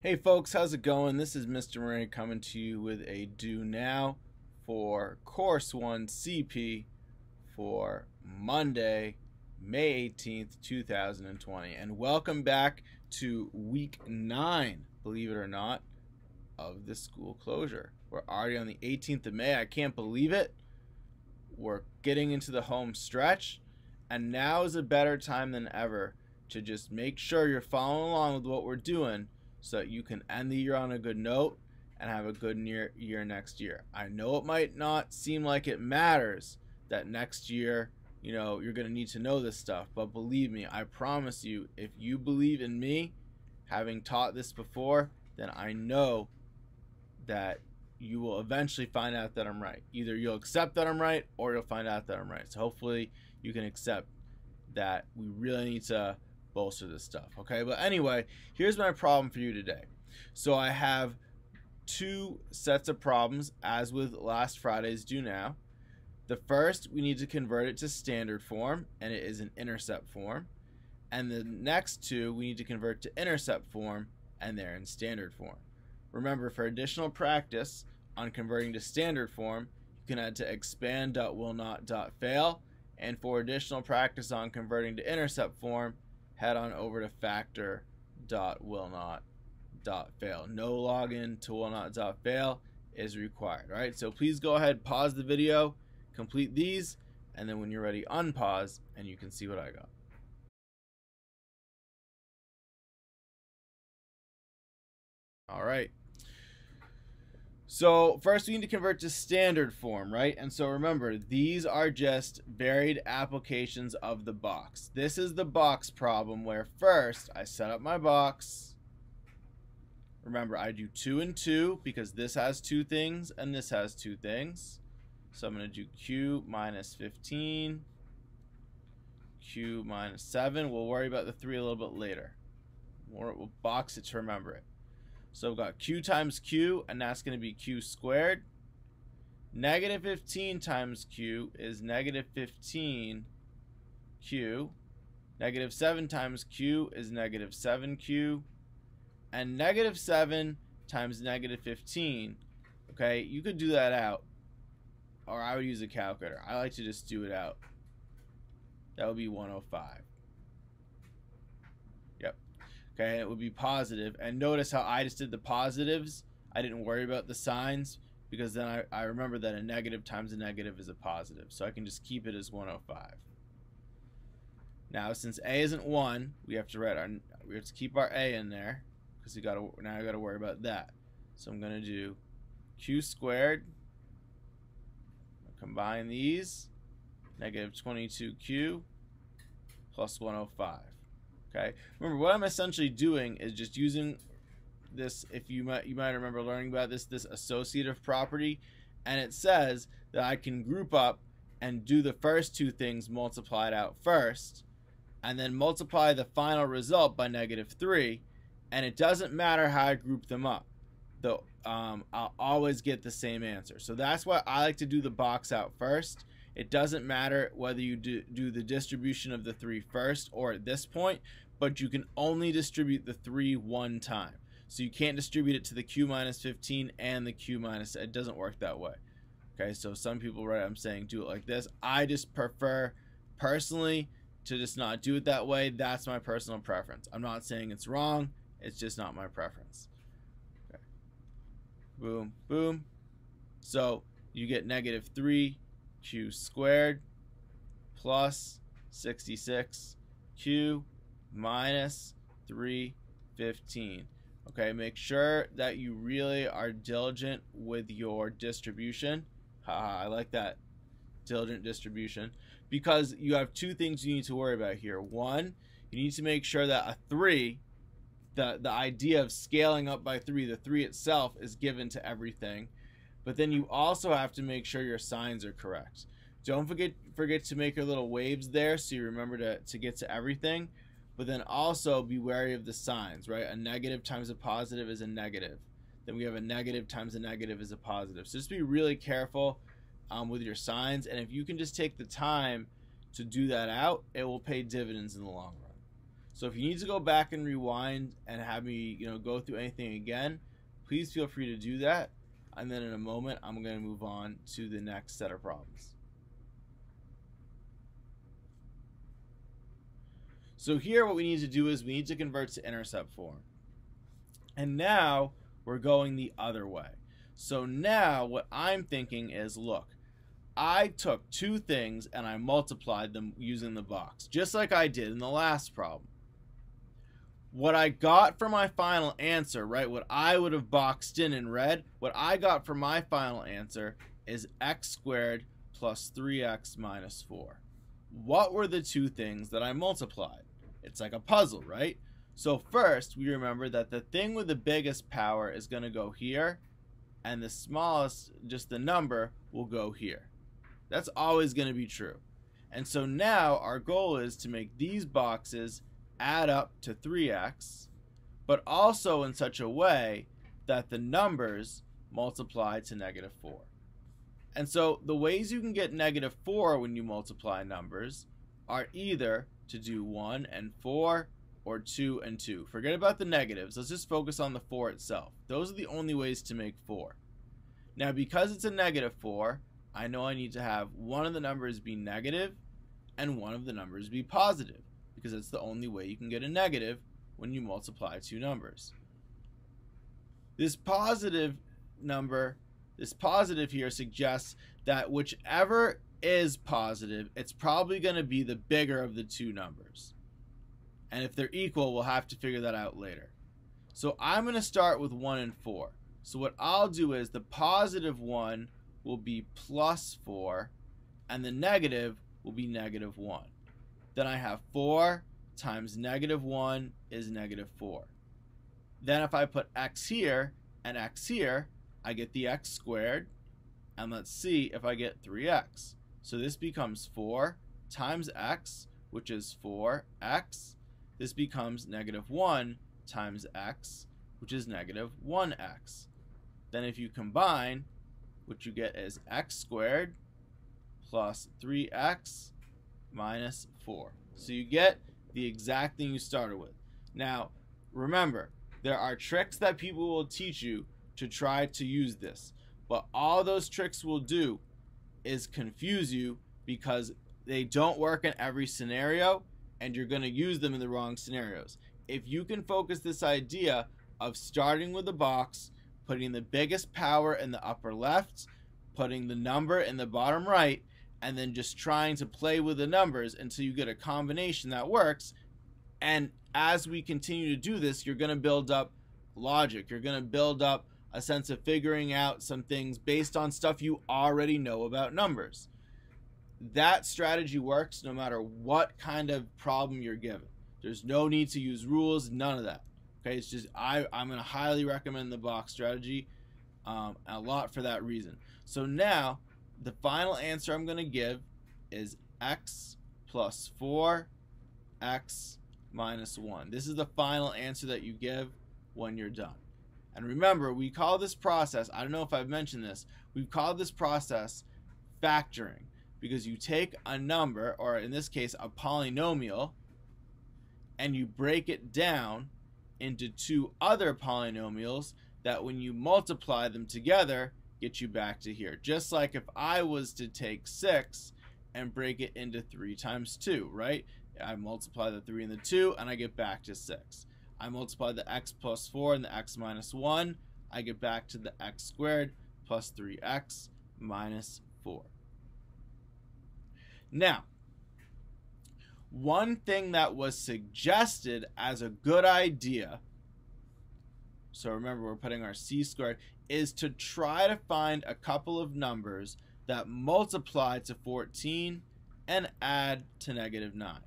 Hey folks, how's it going? This is Mr. Murray coming to you with a do now for Course 1 CP for Monday, May 18th, 2020. And welcome back to week 9, believe it or not, of the school closure. We're already on the 18th of May. I can't believe it. We're getting into the home stretch, and now is a better time than ever to just make sure you're following along with what we're doing, so that you can end the year on a good note and have a good year next year. I know it might not seem like it matters that next year, you're going to need to know this stuff, but believe me, I promise you, if you believe in me, having taught this before, then I know that you will eventually find out that I'm right. Either you'll accept that I'm right or you'll find out that I'm right. So hopefully you can accept that we really need to bolster this stuff, okay? But anyway, here's my problem for you today. So I have two sets of problems, as with last Friday's do now. The first, we need to convert it to standard form, and it is an intercept form. And the next two, we need to convert to intercept form, and they're in standard form. Remember, for additional practice on converting to standard form, you can head to expand.willnot.fail, and for additional practice on converting to intercept form, head on over to factor.willnot.fail. No login to willnot.fail is required. All right, so please go ahead, pause the video, complete these, and then when you're ready, unpause, and you can see what I got. All right. So first we need to convert to standard form, right? And so remember, these are just varied applications of the box. This is the box problem where first I set up my box. Remember, I do 2 and 2 because this has 2 things and this has 2 things. So I'm going to do q minus 15, q minus 7. We'll worry about the 3 a little bit later. We'll box it to remember it. So we've got q times q, and that's going to be q squared. Negative 15 times q is negative 15q. Negative 7 times q is negative 7q. And negative 7 times negative 15, okay, you could do that out. Or I would use a calculator. I like to just do it out. That would be 105. Yep. Okay, it would be positive. And notice how I just did the positives. I didn't worry about the signs because then I remember that a negative times a negative is a positive. So I can just keep it as 105. Now, since a isn't 1, we have to keep our a in there because now I got to worry about that. So I'm going to do q squared. Combine these. Negative 22q plus 105. Okay. Remember, what I'm essentially doing is just using this. If you might remember learning about this associative property, and it says that I can group up and do the first 2 things multiplied out first, and then multiply the final result by negative 3, and it doesn't matter how I group them up. Though I'll always get the same answer. So that's why I like to do the box out first. It doesn't matter whether you do the distribution of the 3 first or at this point, but you can only distribute the 3 one time. So you can't distribute it to the q minus 15 and the q minus, it doesn't work that way. Okay, so some people, right, I'm saying do it like this. I just prefer personally to just not do it that way. That's my personal preference. I'm not saying it's wrong, it's just not my preference. Okay. Boom, boom. So you get negative 3q squared plus 66q minus 315. Okay, make sure that you really are diligent with your distribution. I like that, diligent distribution, because you have 2 things you need to worry about here. One, you need to make sure that a 3, the idea of scaling up by 3, the 3 itself is given to everything. But then you also have to make sure your signs are correct. Don't forget to make your little waves there so you remember to get to everything. But then also be wary of the signs, right? A negative times a positive is a negative. Then we have a negative times a negative is a positive. So just be really careful with your signs. And if you can just take the time to do that out, it will pay dividends in the long run. So if you need to go back and rewind and have me, go through anything again, please feel free to do that. And then in a moment, I'm going to move on to the next set of problems. So here what we need to do is we need to convert to intercept form. And now we're going the other way. So now what I'm thinking is, look, I took two things and I multiplied them using the box, just like I did in the last problem. What I got for my final answer, right, what I would have boxed in red, what I got for my final answer is x squared plus 3x minus 4. What were the two things that I multiplied? It's like a puzzle, right? So first, we remember that the thing with the biggest power is going to go here, and the smallest, just the number, will go here. That's always going to be true. And so now our goal is to make these boxes add up to 3x, but also in such a way that the numbers multiply to -4. And so the ways you can get -4 when you multiply numbers are either to do 1 and 4 or 2 and 2. Forget about the negatives. Let's just focus on the 4 itself. Those are the only ways to make 4. Now, because it's a -4, I know I need to have one of the numbers be negative and one of the numbers be positive, because it's the only way you can get a negative when you multiply two numbers. This positive number, this positive here, suggests that whichever is positive, it's probably going to be the bigger of the two numbers. And if they're equal, we'll have to figure that out later. So I'm going to start with 1 and 4. So what I'll do is the positive 1 will be plus 4, and the negative will be -1. Then I have 4 times -1 is -4. Then if I put x here and x here, I get the x squared, and let's see if I get 3x. So this becomes 4 times x, which is 4x. This becomes -1 times x, which is -1x. Then if you combine, what you get is x squared plus 3x minus 4. So you get the exact thing you started with. Now, remember, there are tricks that people will teach you to try to use this, but all those tricks will do is confuse you because they don't work in every scenario, and you're going to use them in the wrong scenarios. If you can focus this idea of starting with a box, putting the biggest power in the upper left, putting the number in the bottom right, and then just trying to play with the numbers until you get a combination that works. And as we continue to do this, you're going to build up logic. You're going to build up a sense of figuring out some things based on stuff you already know about numbers. That strategy works no matter what kind of problem you're given. There's no need to use rules, none of that. Okay, it's just I'm going to highly recommend the box strategy a lot for that reason. So now the final answer I'm going to give is x plus 4x minus 1. This is the final answer that you give when you're done. And remember, we call this process, I don't know if I've mentioned this, we've called this process factoring, because you take a number, or in this case a polynomial, and you break it down into two other polynomials that when you multiply them together get you back to here. Just like if I was to take 6 and break it into 3 times 2, right? I multiply the 3 and the 2 and I get back to 6. I multiply the x plus 4 and the x minus 1, I get back to the x squared plus 3x minus 4. Now, one thing that was suggested as a good idea, so remember we're putting our c squared, is to try to find a couple of numbers that multiply to 14 and add to -9.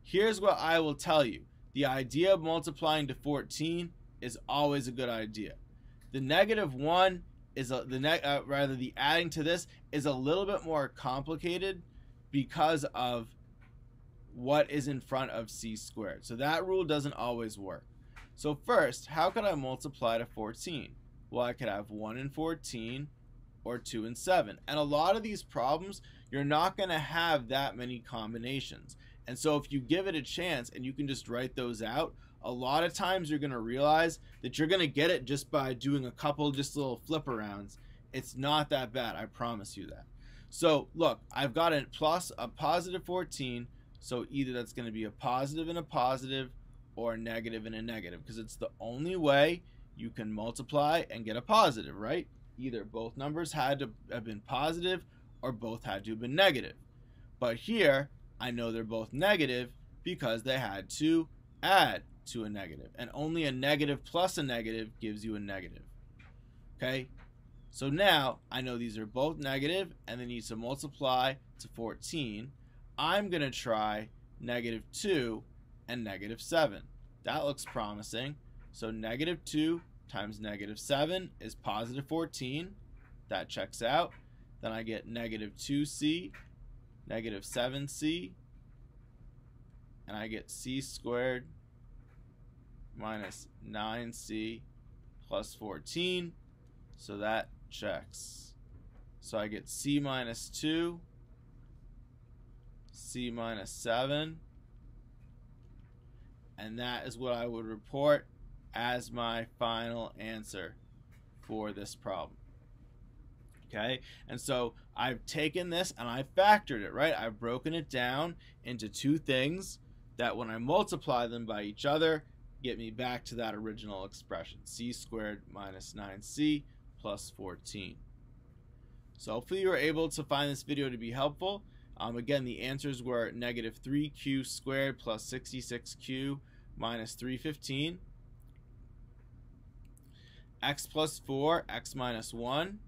Here's what I will tell you. The idea of multiplying to 14 is always a good idea. The -1 is the adding to this is a little bit more complicated because of what is in front of c squared. So that rule doesn't always work. So first, how could I multiply to 14? Well, I could have 1 and 14 or 2 and 7. And a lot of these problems, you're not going to have that many combinations. And so if you give it a chance and you can just write those out, a lot of times you're going to realize that you're going to get it just by doing a couple just little flip arounds. It's not that bad, I promise you that. So look, I've got a positive 14, so either that's going to be a positive and a positive or a negative and a negative, because it's the only way you can multiply and get a positive, right? Either both numbers had to have been positive or both had to have been negative. But here, I know they're both negative because they had to add to a negative, and only a negative plus a negative gives you a negative. Okay, so now I know these are both negative and they need to multiply to 14. I'm going to try -2 and -7. That looks promising. So -2 times -7 is positive 14. That checks out. Then I get -2c, -7c, and I get c squared minus 9c plus 14. So that checks. So I get c minus 2, c minus 7, and that is what I would report as my final answer for this problem. Okay, and so I've taken this and I've factored it, right? I've broken it down into two things that when I multiply them by each other get me back to that original expression, c squared minus 9c plus 14. So hopefully you were able to find this video to be helpful. Again, the answers were -3q squared plus 66q minus 315, x plus 4, x minus 1,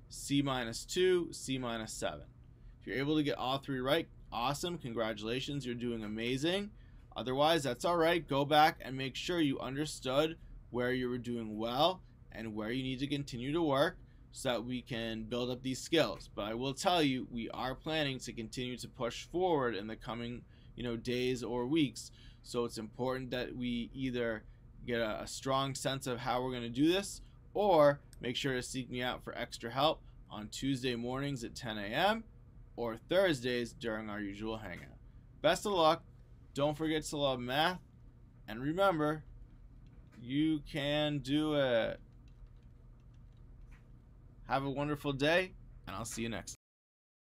c minus 2, c minus 7. If you're able to get all three right, awesome, congratulations, you're doing amazing. Otherwise, that's all right. Go back and make sure you understood where you were doing well and where you need to continue to work so that we can build up these skills. But I will tell you, we are planning to continue to push forward in the coming days or weeks. So it's important that we either get a strong sense of how we're going to do this, or make sure to seek me out for extra help on Tuesday mornings at 10 a.m. or Thursdays during our usual hangout. Best of luck. Don't forget to love math. And remember, you can do it. Have a wonderful day, and I'll see you next time.